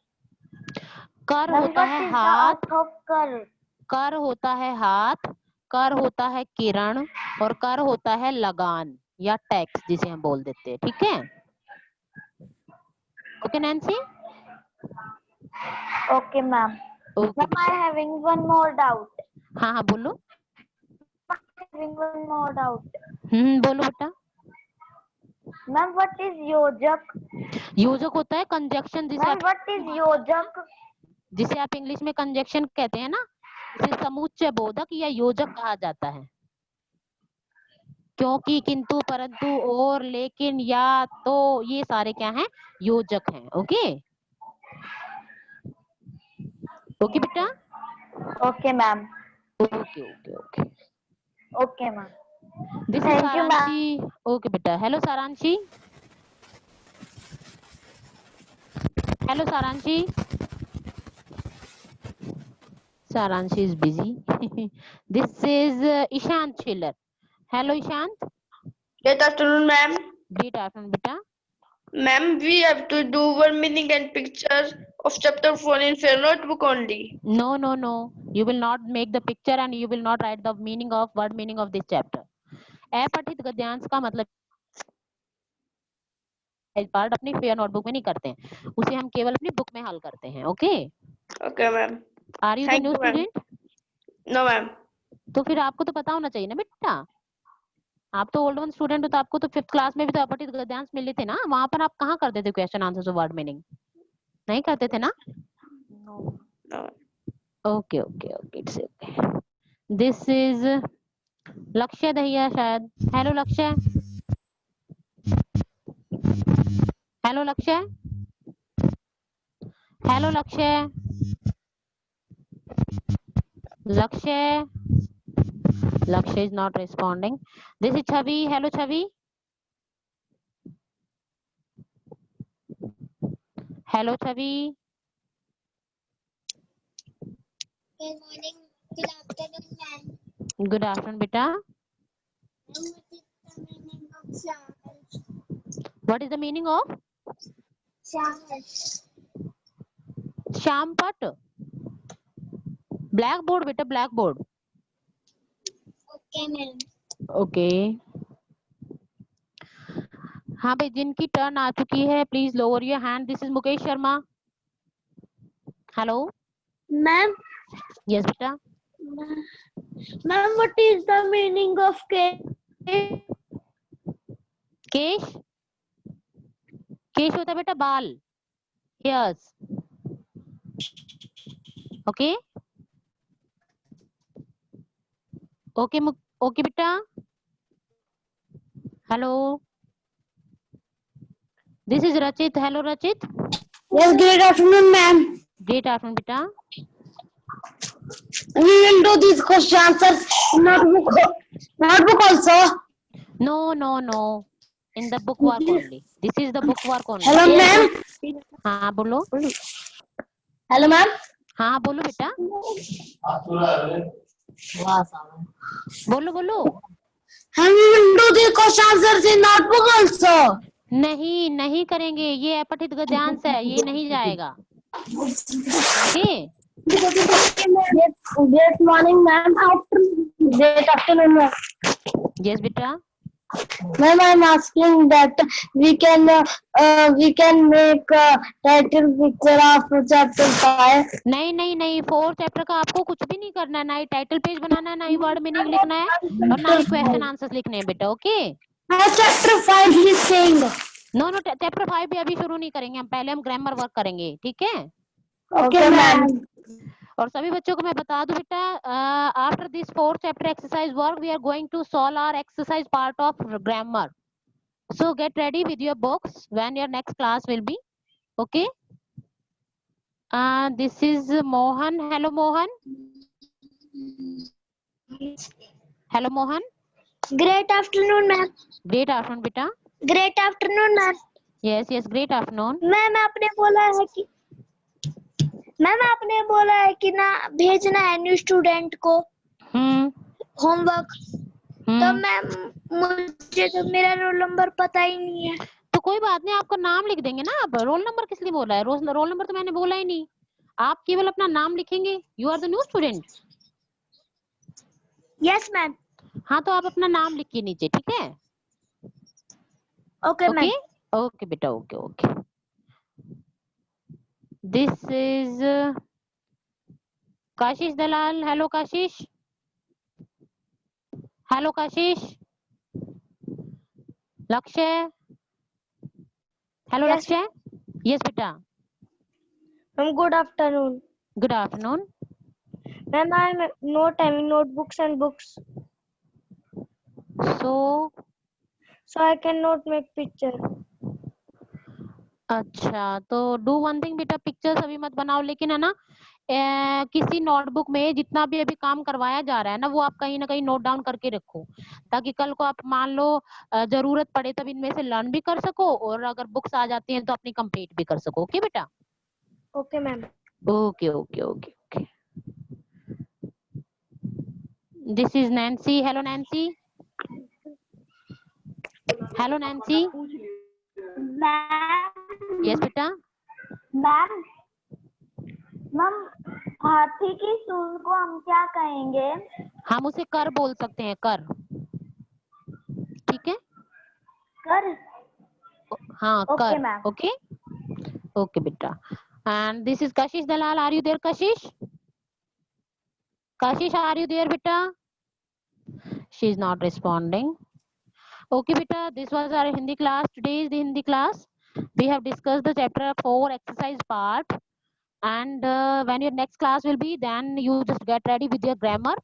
कर Ma'am, होता what है is the हाथ. earth of कर? कर होता है हाथ. कर होता है किरण. और कर होता है लगान या टैक्स, जिसे हम बोल देते हैं. ठीक है? Okay Nancy. Okay, ma'am. Okay. Ma'am, I having one more doubt. हाँ हाँ बोलो. Having one more doubt. बोलो बेटा. Ma'am, what is योजक? योजक होता है कंजक्शन, Ma'am, what is योजक? जिसे आप इंग्लिश में कंजक्शन कहते हैं ना, इसे समुच्चय बोधक या योजक कहा जाता है. क्योंकि, किंतु, परंतु, और, लेकिन, या, तो, ये सारे क्या हैं? योजक हैं. ओके? ओके बेटा. Okay, ma'am. Okay okay okay. Okay, ma'am. This is Thank you, ma'am. Saranshi. Okay बेटा. Hello Saranshi. Hello Saranshi. Saranshi is busy. This is Ishant Schiller. Hello Ishant. Good afternoon, ma'am. Great afternoon beta. Ma'am, we have to do one meaning and picture of chapter 4 in fair notebook only. No, no, no. You will not make the picture and you will not write the meaning of word meaning of this chapter. अपठित गद्यांश का मतलब part अपनी fair notebook में नहीं करते हैं, उसे हम केवल अपनी बुक में हल करते हैं। Okay, Okay, ma'am. Are you the Thank new you, ma'am. Student? No, ma'am. तो फिर आपको तो पता होना चाहिए ना बेटा, आप तो ओल्ड वन स्टूडेंट हो, तो आपको तो 5th क्लास में भी तो अपठित गद्यांश मिले थे ना, वहां पर आप कहाँ करते थे क्वेश्चन आंसर्स और वर्ड मीनिंग? नहीं करते थे ना? No. Okay okay okay, it's okay. This is लक्ष्य दहिया शायद। हेलो लक्ष्य, हेलो लक्ष्य, hello Lakshya, Lakshya, Lakshya is not responding. This is Chhavi. Hello Chhavi, hello Chhavi. Good morning. Good afternoon, ma'am. Good afternoon बेटा। What is the meaning of shyam pat? Blackboard बेटा, blackboard. Okay, ma'am. Okay, हाँ भाई, जिनकी turn आ चुकी है please lower your hand. This is Mukesh Sharma. Hello. Ma'am, yes बेटा। ma'am, what is the meaning of cake? केश, केश होता है बेटा बाल, हेयर्स। ओके ओके ओके बेटा। हेलो, दिस इज रचित। हेलो रचित। Yes, good afternoon, ma'am. Great afternoon बेटा। We will do these question answers in notebook also. No no no, in the book work only. This is the book work only. Hello, ma'am. हाँ बोलो। Hello, ma'am. हाँ बोलो बेटा, बोलो बोलो। And we will do the question answers in notebook also. नहीं नहीं करेंगे, ये अपठित गद्यांश है, ये नहीं जाएगा। Okay Good morning, ma'am. Good afternoon, ma'am. Yes बेटा। Ma'am, I'm asking that we can make a title picture of chapter 5. नहीं नहीं नहीं, 4 चैप्टर का आपको कुछ भी नहीं करना है, ना ही टाइटल पेज बनाना है, ना ही वर्ड मीनिंग लिखना है, और ना ही क्वेश्चन आंसर्स लिखने हैं बेटा। Okay Chapter 5 he's saying. No no, chapter 5 भी अभी शुरू नहीं करेंगे हम, पहले हम ग्रामर वर्क करेंगे, ठीक है? Okay, ma'am. और सभी बच्चों को मैं बता दूं बेटा, after this 4 chapter exercise work we are going to solve our exercise part of grammar. So get ready with your books when your next class will be. Okay, this is Mohan. Hello Mohan. Hello Mohan. Great afternoon, ma'am. Great afternoon बेटा। Great afternoon, ma'am. Yes yes, great afternoon. Ma'am आपने बोला है कि ना भेजना है new student को होमवर्क। तो मैम मुझे तो मेरा रोल नंबर पता ही नहीं है। तो कोई बात नहीं, आपका नाम लिख देंगे ना। आप रोल नंबर किस लिए बोला है? रोल नंबर तो मैंने बोला ही नहीं, आप केवल अपना नाम लिखेंगे। You are the new student. Yes ma'am. हाँ तो आप अपना नाम लिखिए नीचे, ठीक है? Okay ma'am. ओके बेटा, okay okay. This is Kashish Dalal. Hello Kashish. Hello Kashish. Lakshya. Hello Yes. Lakshya. Yes बेटा। Good afternoon. Good afternoon. Ma'am, I am not having notebooks and books, so so I cannot make picture. अच्छा, तो डू वन थिंग बेटा, pictures अभी मत बनाओ, लेकिन है ना किसी नोटबुक में जितना भी अभी काम करवाया जा रहा है ना, वो आप कहीं ना कहीं नोट डाउन करके रखो, ताकि कल को आप मान लो जरूरत पड़े तब इनमें से लर्न भी कर सको, और अगर बुक्स आ जाती हैं तो अपनी कंप्लीट भी कर सको। ओके बेटा? Okay ma'am. Okay okay okay okay. This is Nancy. Hello Nancy. Hello Nancy. Yes बेटा। मैम हाथी की सूंड को हम क्या कहेंगे? हम उसे कर बोल सकते हैं, कर। ठीक है? कर हाँ Okay, कर ma'am. ओके ओके बेटा. And this is Kashish Dalal. Are you there, Kashish? Kashish, are you there, beta? She is not responding. Okay, beta. This was our Hindi class. Today is the Hindi class. We have discussed the chapter 4 exercise part. And when your next class will be, then you just get ready with your grammar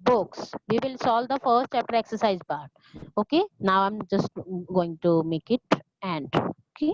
books. We will solve the first chapter exercise part. Okay. Now I'm just going to make it end. Okay.